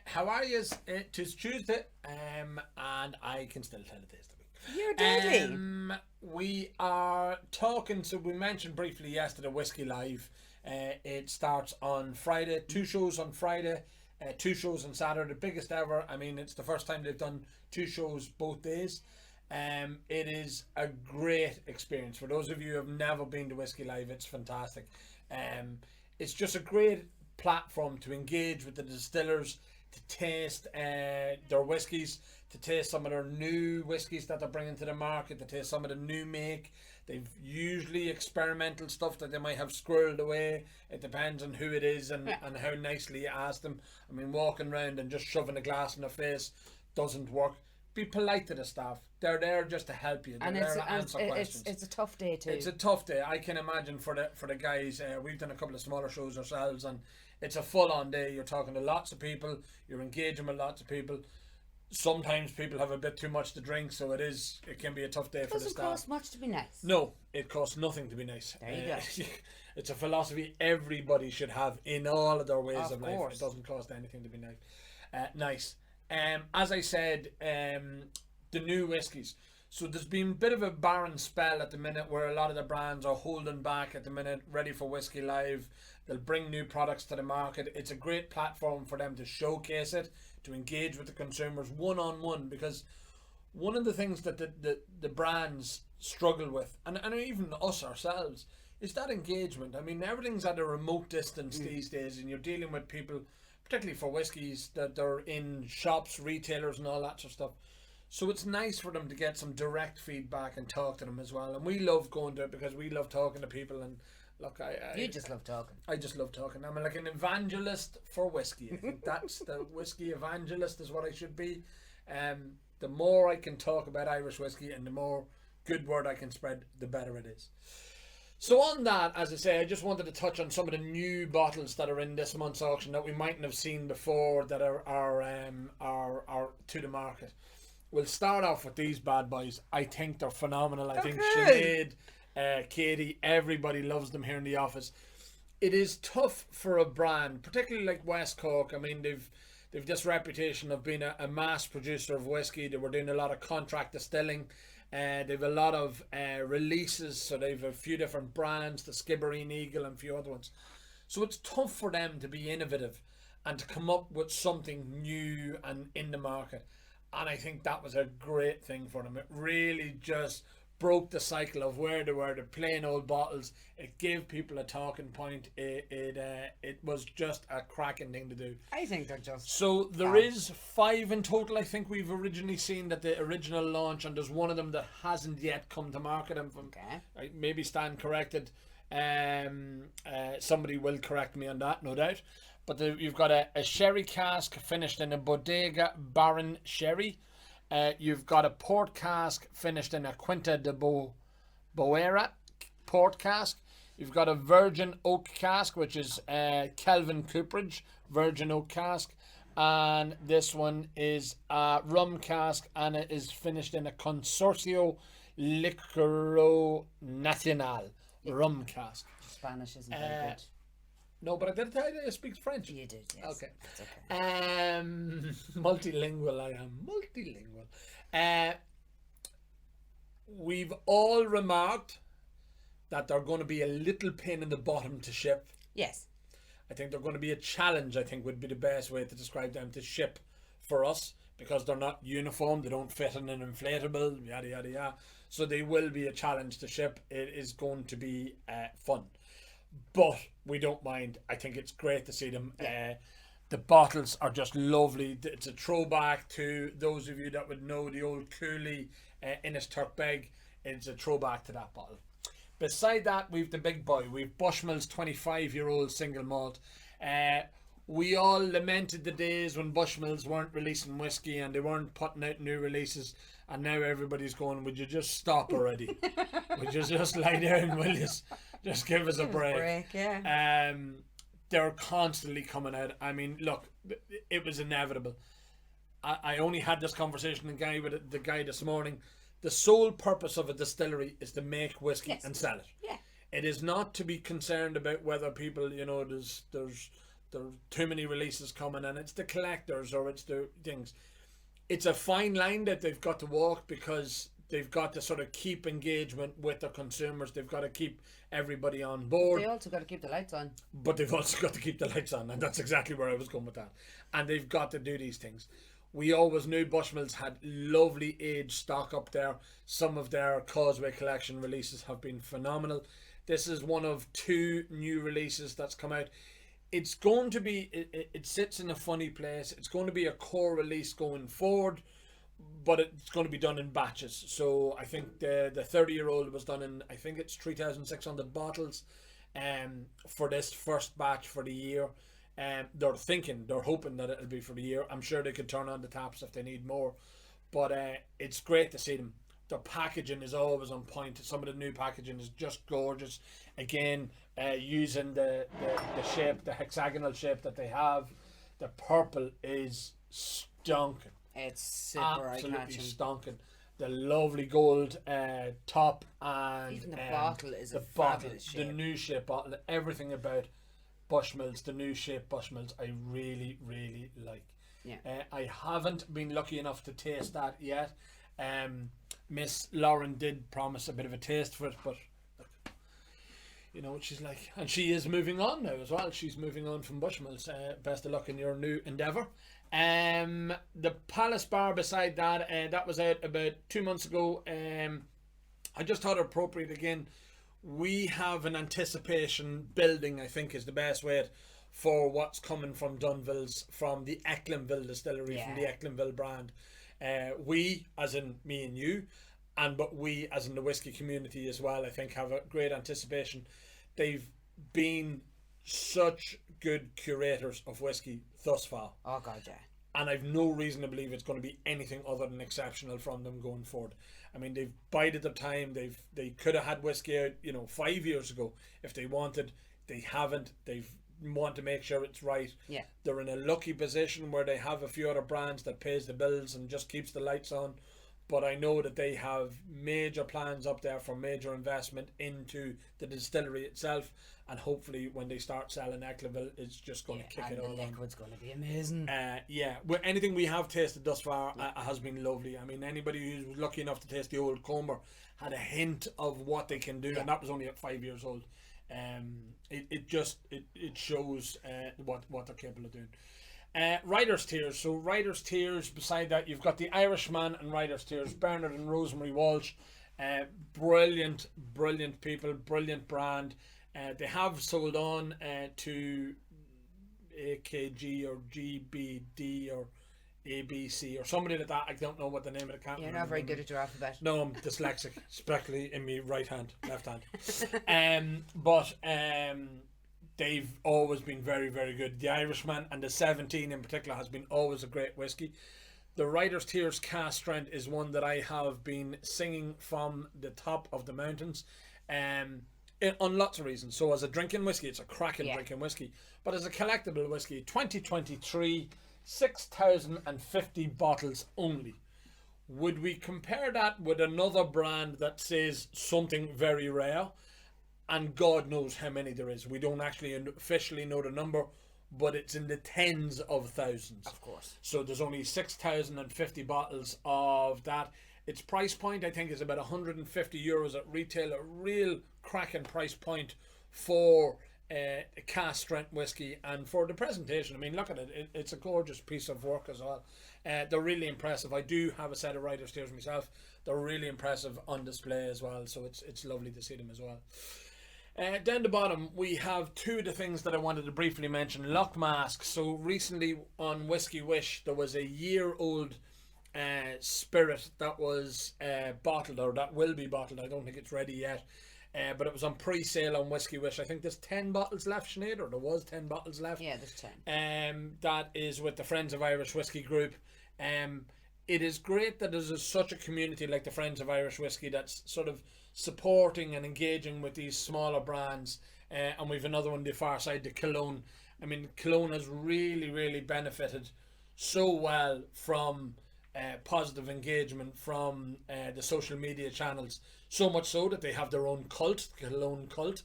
How are you? Tis Tuesday, and I can still tell it is the week. You're deadly. We are talking, so we mentioned briefly yesterday Whiskey Live. It starts on Friday, 2 shows on Friday, 2 shows on Saturday, the biggest ever. I mean, it's the first time they've done 2 shows both days. It is a great experience. For those of you who have never been to Whiskey Live, it's fantastic. It's just a great platform to engage with the distillers, to taste their whiskies, to taste some of their new whiskies that they're bringing to the market, to taste some of the new make. They've usually experimental stuff that they might have squirreled away. It depends on who it is and how nicely you ask them. I mean, walking around and just shoving a glass in their face doesn't work. Be polite to the staff. They're there just to help you. They're there to answer questions. It's a tough day too. It's a tough day. I can imagine for the guys. We've done a couple of smaller shows ourselves, and it's a full-on day. You're talking to lots of people. You're engaging with lots of people. Sometimes people have a bit too much to drink, so it can be a tough day for the staff. Doesn't cost much to be nice. No, it costs nothing to be nice. There you go. It's a philosophy everybody should have in all of their ways of life. Course. It doesn't cost anything to be nice. Nice. As I said, the new whiskies. So there's been a bit of a barren spell at the minute where a lot of the brands are holding back at the minute, ready for Whiskey Live. They'll bring new products to the market. It's a great platform for them to showcase it, to engage with the consumers one-on-one, because one of the things that the brands struggle with, and even us ourselves, is that engagement. I mean, everything's at a remote distance these days, and you're dealing with people, particularly for whiskies, that they're in shops, retailers and all that sort of stuff. So it's nice for them to get some direct feedback and talk to them as well. And we love going to it because we love talking to people. And look, You just love talking. I just love talking. I'm like an evangelist for whiskey. I think that's the whiskey evangelist is what I should be. The more I can talk about Irish whiskey and the more good word I can spread, the better it is. So on that, as I say, I just wanted to touch on some of the new bottles that are in this month's auction that we mightn't have seen before that are to the market. We'll start off with these bad boys. I think they're phenomenal. I think Sinead, Katie, everybody loves them here in the office. It is tough for a brand, particularly like West Cork. I mean, they've this reputation of being a mass producer of whiskey. They were doing a lot of contract distilling. They've a lot of releases, so they've a few different brands, the Skibbereen Eagle and a few other ones. So it's tough for them to be innovative and to come up with something new and in the market. And I think that was a great thing for them. It really just broke the cycle of where they were, the plain old bottles. It gave people a talking point. It was just a cracking thing to do. I think they're just... So there is 5 in total. I think we've originally seen that the original launch, and there's one of them that hasn't yet come to market. And I maybe stand corrected. Somebody will correct me on that, no doubt. But you've got a sherry cask finished in a Bodega Baron sherry. You've got a port cask finished in a Quinta de Boera port cask. You've got a virgin oak cask, which is Kelvin Cooperage virgin oak cask. And this one is a rum cask, and it is finished in a Consorcio Licoro Nacional rum cask. Spanish isn't very good. No, but I did tell you I speak French. You did, yes. Okay. That's okay. Multilingual, I am. Multilingual. We've all remarked that they're going to be a little pain in the bottom to ship. Yes. I think they're going to be a challenge, I think would be the best way to describe them, to ship for us, because they're not uniform, they don't fit in an inflatable, yada, yada, yada. So they will be a challenge to ship. It is going to be fun. But we don't mind. I think it's great to see them. The bottles are just lovely. It's a throwback to those of you that would know the old Cooley Innis Turkbeg. It's a throwback to that bottle. Beside that, we've the big boy. We've Bushmills 25-year-old single malt. We all lamented the days when Bushmills weren't releasing whiskey and they weren't putting out new releases, and now everybody's going, would you just stop already? Would you just lie down, will you? Just give us a break. Yeah. They're constantly coming out. I mean, look, it was inevitable. I only had this conversation with the guy this morning. The sole purpose of a distillery is to make whiskey and sell it. Yeah. It is not to be concerned about whether people, there's there's too many releases coming, and it's the collectors or it's the things. It's a fine line that they've got to walk, because they've got to sort of keep engagement with their consumers. They've got to keep everybody on board. They also got to keep the lights on. But they've also got to keep the lights on, and that's exactly where I was going with that. And they've got to do these things. We always knew Bushmills had lovely aged stock up there. Some of their Causeway Collection releases have been phenomenal. This is one of 2 new releases that's come out. It's going to be, it sits in a funny place. It's going to be a core release going forward, but it's going to be done in batches. So I think the 30-year-old was done in, I think it's 3,600 bottles for this first batch for the year. They're hoping that it'll be for the year. I'm sure they could turn on the taps if they need more, but it's great to see them. The packaging is always on point. Some of the new packaging is just gorgeous. Again, using the shape, the hexagonal shape that they have. The purple is stonking. It's super Absolutely eye-catching. stonking. The lovely gold top, and Even the bottle is the a bottle, fabulous the shape. new shape bottle, everything about Bushmills, the new shape Bushmills, I really, really like. Yeah. I haven't been lucky enough to taste that yet. Miss Lauren did promise a bit of a taste for it, but you know what she's like, and she is moving on now as well. She's moving on from Bushmills. Best of luck in your new endeavour. The Palace Bar beside that, that was out about 2 months ago. I just thought it appropriate again. We have an anticipation building, I think is the best way for what's coming from Dunville's, from the Ecklinville distillery, from the Ecklinville brand. We, as in me and you, but we, as in the whiskey community as well, I think have a great anticipation. They've been such good curators of whiskey thus far. Oh God, yeah. And I've no reason to believe it's going to be anything other than exceptional from them going forward. I mean, they've bided their time. They could have had whiskey out, 5 years ago if they wanted. They haven't. They've want to make sure it's right. Yeah. They're in a lucky position where they have a few other brands that pays the bills and just keeps the lights on. But I know that they have major plans up there for major investment into the distillery itself, and hopefully when they start selling Ecklinville, it's just going to kick it all and the on. liquid's going to be amazing. Well, anything we have tasted thus far has been lovely. I mean, anybody who's lucky enough to taste the Old Comer had a hint of what they can do, and that was only at 5 years old. It shows what they're capable of doing. Writers' Tears. So Writers' Tears, beside that you've got the Irishman and Writers' Tears, Bernard and Rosemary Walsh. Brilliant people, brilliant brand. They have sold on to AKG or GBD or ABC or somebody like that. I don't know what the name of the company. You're not very good at your alphabet. No, I'm dyslexic, especially in my right hand, left hand. But they've always been very, very good. The Irishman and the 17 in particular has been always a great whiskey. The Writer's Tears Cask Strength is one that I have been singing from the top of the mountains. On lots of reasons. So as a drinking whiskey, it's a cracking drinking whiskey. But as a collectible whiskey, 2023, 6,050 bottles only. Would we compare that with another brand that says something very rare? And God knows how many there is. We don't actually officially know the number, but it's in the tens of thousands. Of course. So there's only 6,050 bottles of that. Its price point, I think, is about €150 at retail. A real cracking price point for a cask strength whiskey, and for the presentation. I mean, look at it. It's a gorgeous piece of work as well. They're really impressive. I do have a set of Writer's Tears myself. They're really impressive on display as well. So it's lovely to see them as well. Down the bottom, we have two of the things that I wanted to briefly mention. Loch Mask. So recently on Whiskey Wish, there was a year-old spirit that was bottled, or that will be bottled. I don't think it's ready yet. But it was on pre-sale on Whiskey Wish. I think there's 10 bottles left, Sinead, or there was 10 bottles left. Yeah, there's 10. That is with the Friends of Irish Whiskey group. It is great that there's such a community like the Friends of Irish Whiskey that's sort of supporting and engaging with these smaller brands. And we've another one, the far side, the Cologne. I mean, Cologne has really, really benefited so well from positive engagement from the social media channels. So much so that they have their own cult, the Cologne cult.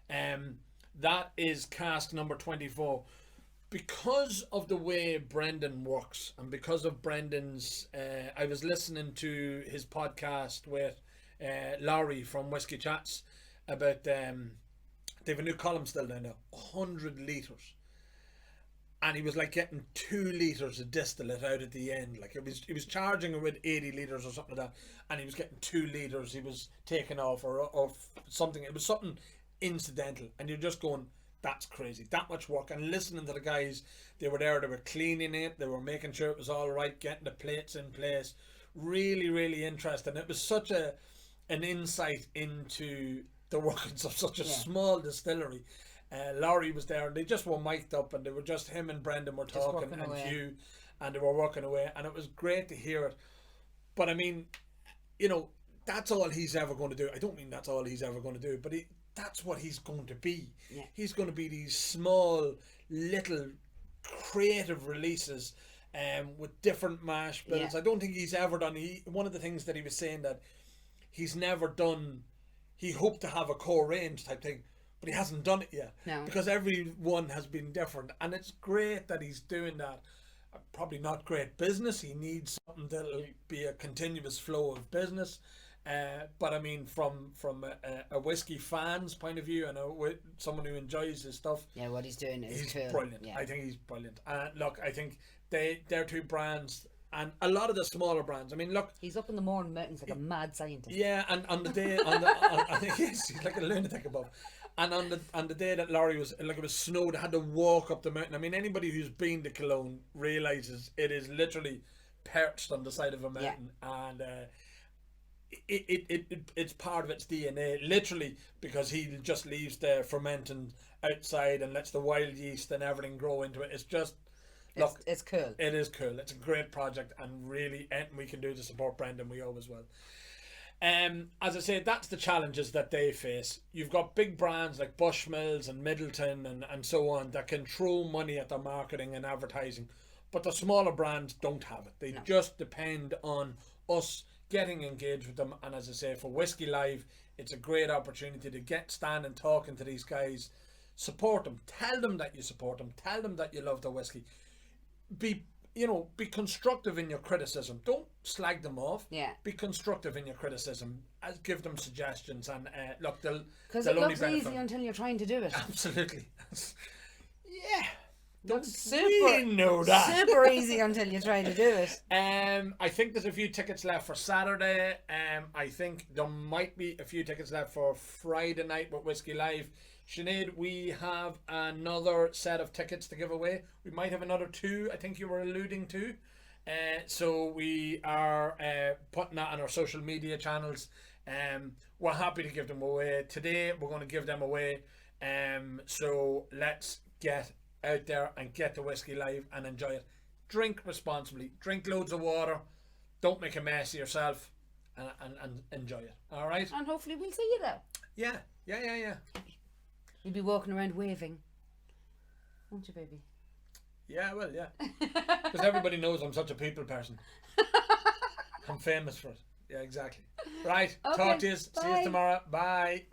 That is cask number 24. because of the way Brendan works, and because of Brendan's, I was listening to his podcast with Laurie from Whiskey Chats about they have a new column still now, 100 litres. And he was like getting 2 litres of distillate out at the end. Like he was charging with 80 litres or something like that, and he was getting 2 litres. He was taking off or something. It was something incidental, and you're just going, that's crazy. That much work. And listening to the guys, they were there. They were cleaning it. They were making sure it was all right, getting the plates in place. Really, really interesting. It was such an insight into the workings of such a small distillery. Laurie was there, and they just were mic'd up, and they were just him and Brendan were talking, and Hugh, and they were working away, and it was great to hear it. But I mean, you know, that's all he's ever going to do. I don't mean that's all he's ever going to do, but that's what he's going to be. Yeah. He's going to be these small, little, creative releases, with different mash bills. Yeah. I don't think he's ever done. One of the things that he was saying that he's never done. He hoped to have a core range type thing, but he hasn't done it yet. No. Because every one has been different, and it's great that he's doing that. Probably not great business. He needs something that'll be a continuous flow of business. But I mean, from a whiskey fan's point of view, and someone who enjoys his stuff, Yeah, what he's doing is he's cool. brilliant. Yeah. I think he's brilliant. Look, I think they're 2 brands, and a lot of the smaller brands. I mean, look. He's up in the morning mountains like a mad scientist. Yeah, and on the day, I think he's like a lunatic above. And on the day that Laurie was, like, it was snow, they had to walk up the mountain. I mean, anybody who's been to Cologne realizes it is literally perched on the side of a mountain, and it's part of its DNA, literally, because he just leaves the fermenting outside and lets the wild yeast and everything grow into it. It's just, look, it's cool. It is cool. It's a great project, and really anything we can do to support Brendan, we always will. As I say, that's the challenges that they face. You've got big brands like Bushmills and Middleton and so on that can throw money at their marketing and advertising, but the smaller brands don't have it. They just depend on us getting engaged with them. And as I say, for Whiskey Live, it's a great opportunity to stand and talking to these guys. Support them. Tell them that you support them. Tell them that you love their whiskey. Be constructive in your criticism. Don't slag them off. Yeah. Be constructive in your criticism. Give them suggestions, and look, because it looks easy until you're trying to do it. Absolutely. Yeah. Looks We know that. super easy until you try to do it. I think there's a few tickets left for Saturday. I think there might be a few tickets left for Friday night with Whiskey Live. Sinead, we have another set of tickets to give away. We might have another 2, I think you were alluding to. So we are putting that on our social media channels. We're happy to give them away. Today we're going to give them away. So let's get out there and get the Whiskey Live and enjoy it. Drink responsibly. Drink loads of water. Don't make a mess of yourself, and enjoy it. All right? And hopefully we'll see you there. Yeah. You'll be walking around waving. Won't you, baby? Yeah, well, yeah. Because everybody knows I'm such a people person. I'm famous for it. Yeah, exactly. Right. Okay, Talk to you. See you bye. tomorrow. Bye.